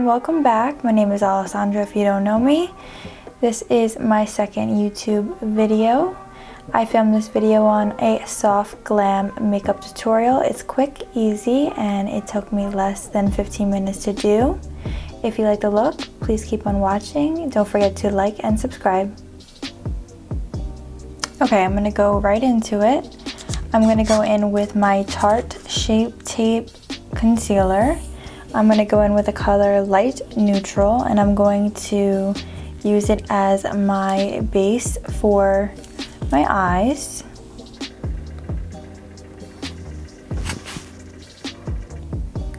and welcome back. My name is Alessandra if you don't know me. This is my second YouTube video. I filmed this video on a soft glam makeup tutorial. It's quick, easy, and it took me less than 15 minutes to do. If you like the look, please keep on watching. Don't forget to like and subscribe. Okay, I'm gonna go right into it. I'm gonna go in with my Tarte Shape Tape Concealer. I'm going to go in with the color Light Neutral, and I'm going to use it as my base for my eyes.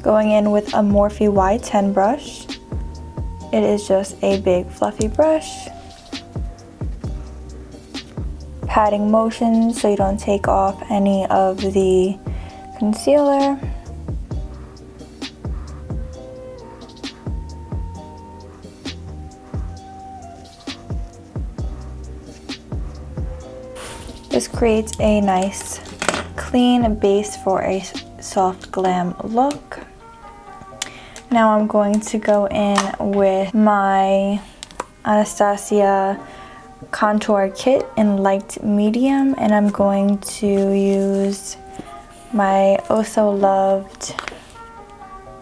Going in with a Morphe Y10 brush. It is just a big fluffy brush. Patting motions so you don't take off any of the concealer. This creates a nice clean base for a soft glam look. Now I'm going to go in with my Anastasia contour kit in light medium, and I'm going to use my oh so loved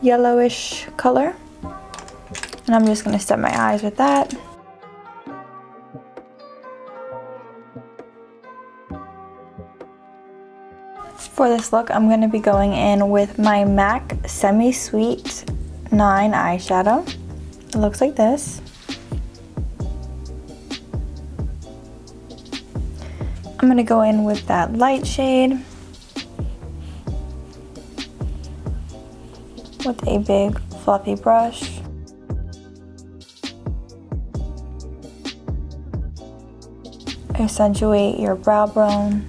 yellowish color, and I'm just going to set my eyes with that. For this look, I'm going to be going in with my MAC Semi-Sweet 9 eyeshadow. It looks like this. I'm going to go in with that light shade with a big fluffy brush. Accentuate your brow bone.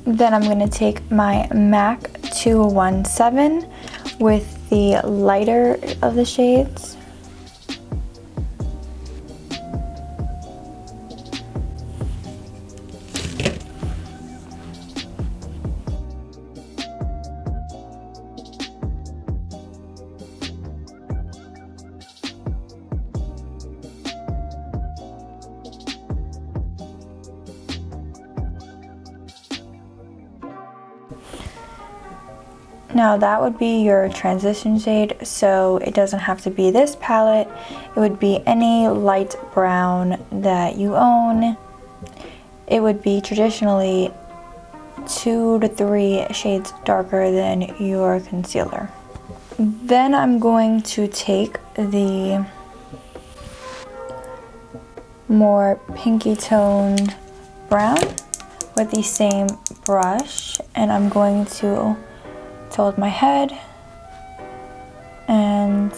Then I'm going to take my MAC 217 with the lighter of the shades. Now that would be your transition shade, so it doesn't have to be this palette. It would be any light brown that you own. It would be traditionally 2 to 3 shades darker than your concealer. Then I'm going to take the more pinky toned brown with the same brush, and I'm going to tilt my head and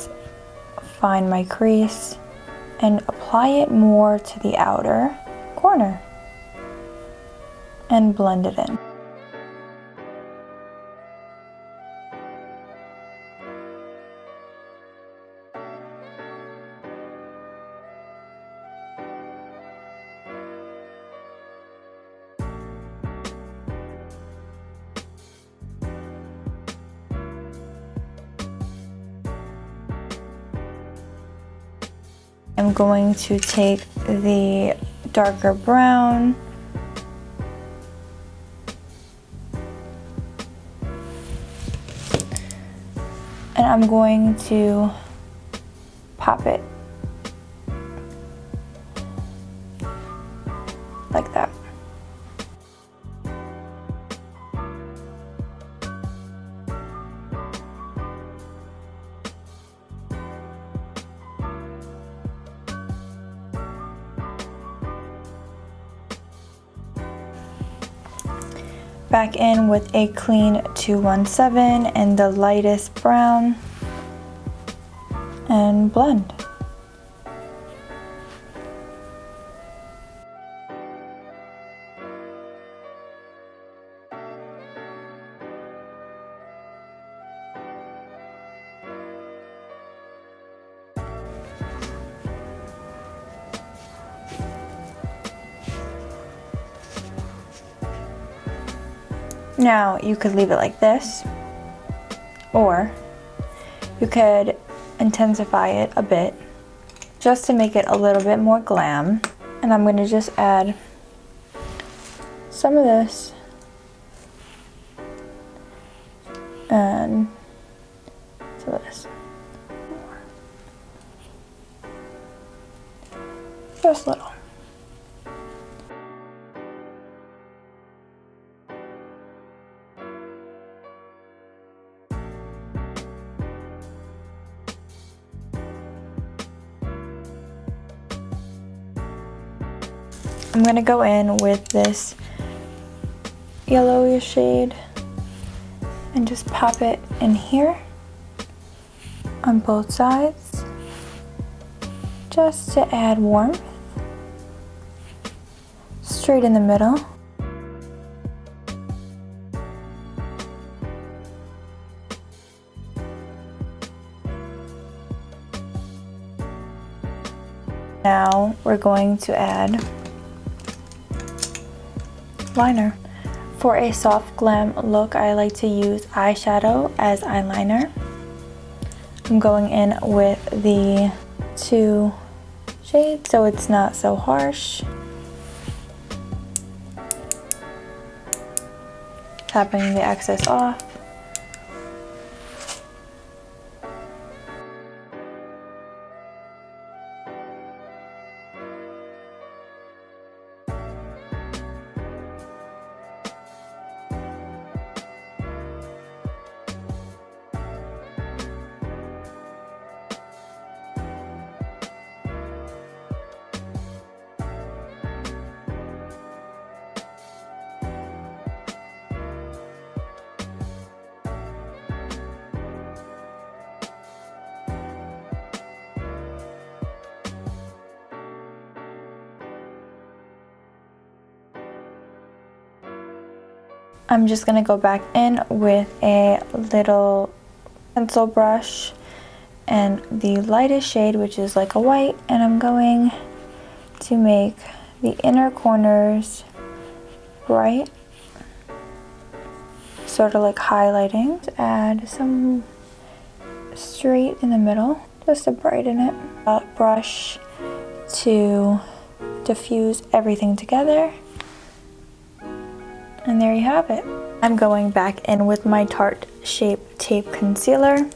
find my crease and apply it more to the outer corner and blend it in. I'm going to take the darker brown and I'm going to pop it like that. Back in with a clean 217 and the lightest brown and blend. Now you could leave it like this, or you could intensify it a bit just to make it a little bit more glam. And I'm going to just add some of this and some of this. Just a little. I'm going to go in with this yellowish shade and just pop it in here on both sides just to add warmth. Straight in the middle. Now we're going to add liner. For a soft glam look, I like to use eyeshadow as eyeliner. I'm going in with the 2 shades so it's not so harsh. Tapping the excess off. I'm just going to go back in with a little pencil brush and the lightest shade, which is like a white, and I'm going to make the inner corners bright, sort of like highlighting. Add some straight in the middle just to brighten it. Brush to diffuse everything together. And there you have it. I'm going back in with my Tarte Shape Tape Concealer.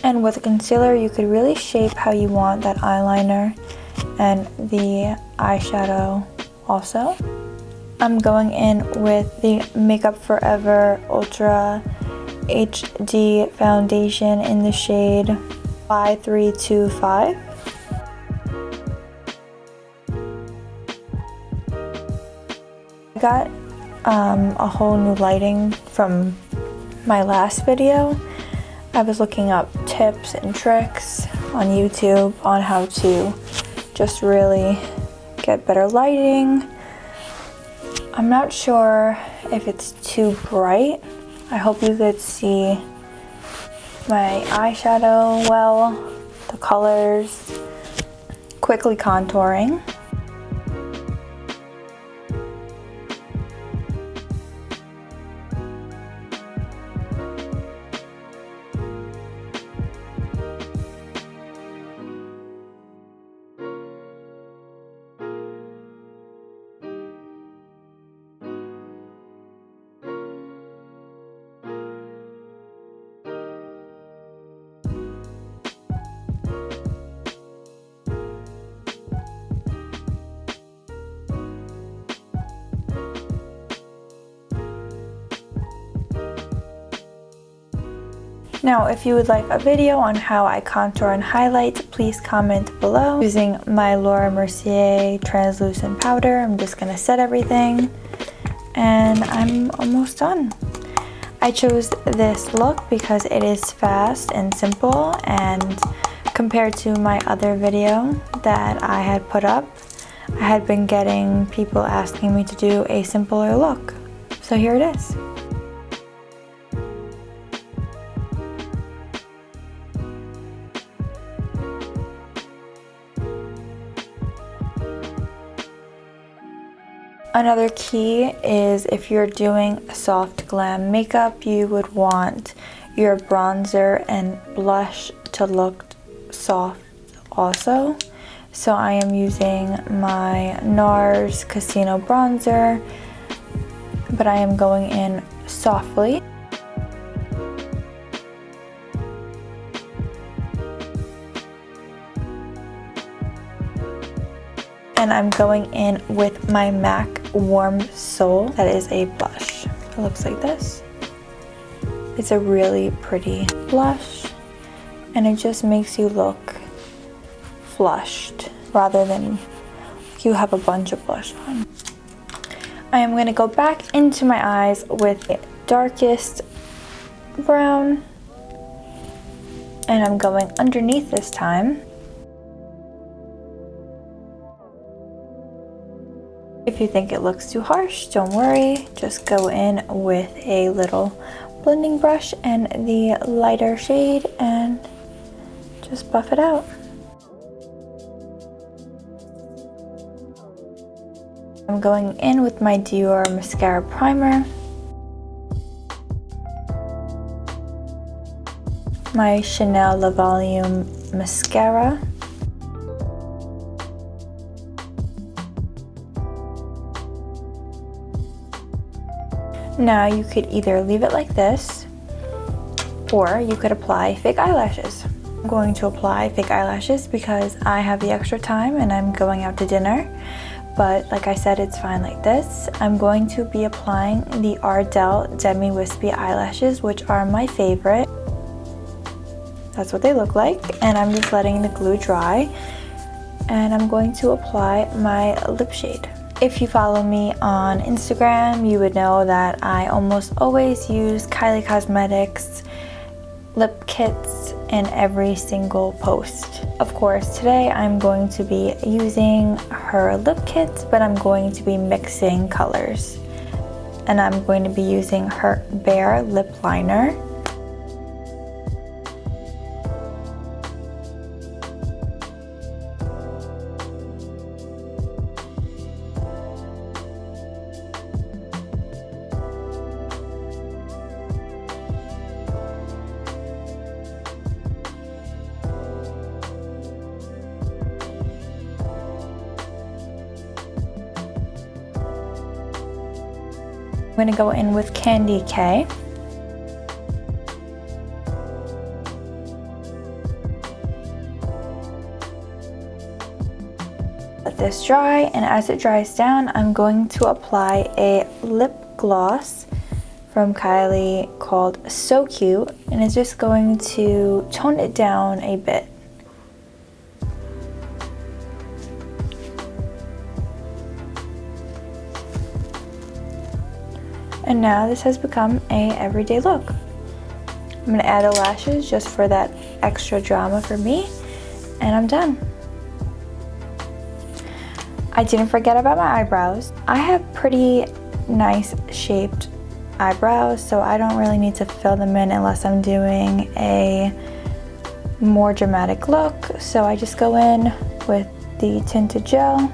And with a concealer, you could really shape how you want that eyeliner and the eyeshadow also. I'm going in with the Makeup Forever Ultra HD foundation in the shade 5325. I got a whole new lighting from my last video. I was looking up tips and tricks on YouTube on how to just really get better lighting. I'm not sure if it's too bright. I hope you could see my eyeshadow well, the colors, quickly contouring. Now, if you would like a video on how I contour and highlight, please comment below. Using my Laura Mercier translucent powder, I'm just gonna set everything, and I'm almost done. I chose this look because it is fast and simple and Compared to my other video that I had put up, I had been getting people asking me to do a simpler look. So here it is. Another key is if you're doing soft glam makeup, you would want your bronzer and blush to look soft also. So I am using my Nars Casino bronzer, but I am going in softly. And I'm going in with my MAC Warm Soul. That is a blush. It looks like this. It's a really pretty blush, and it just makes you look flushed rather than you have a bunch of blush on. I am going to go back into my eyes with the darkest brown, and I'm going underneath this time. If you think it looks too harsh, don't worry. Just go in with a little blending brush and the lighter shade and just buff it out. I'm going in with my Dior Mascara Primer, my Chanel La Volume Mascara, now you could either leave it like this or you could apply fake eyelashes. I'm going to apply fake eyelashes because I have the extra time and I'm going out to dinner. But like I said, it's fine like this. I'm going to be applying the Ardel Demi Wispy eyelashes, which are my favorite. That's what they look like. And I'm just letting the glue dry. And I'm going to apply my lip shade. If you follow me on Instagram, you would know that I almost always use Kylie Cosmetics lip kits in every single post. Of course, today I'm going to be using her lip kits, but I'm going to be mixing colors. And I'm going to be using her Bare lip liner. I'm going to go in with Candy K. Let this dry, and as it dries down, I'm going to apply a lip gloss from Kylie called So Cute, and it's just going to tone it down a bit. And now this has become a everyday look. I'm gonna add eyelashes just for that extra drama for me, and I'm done. I didn't forget about my eyebrows. I have pretty nice shaped eyebrows, so I don't really need to fill them in unless I'm doing a more dramatic look. So I just go in with the tinted gel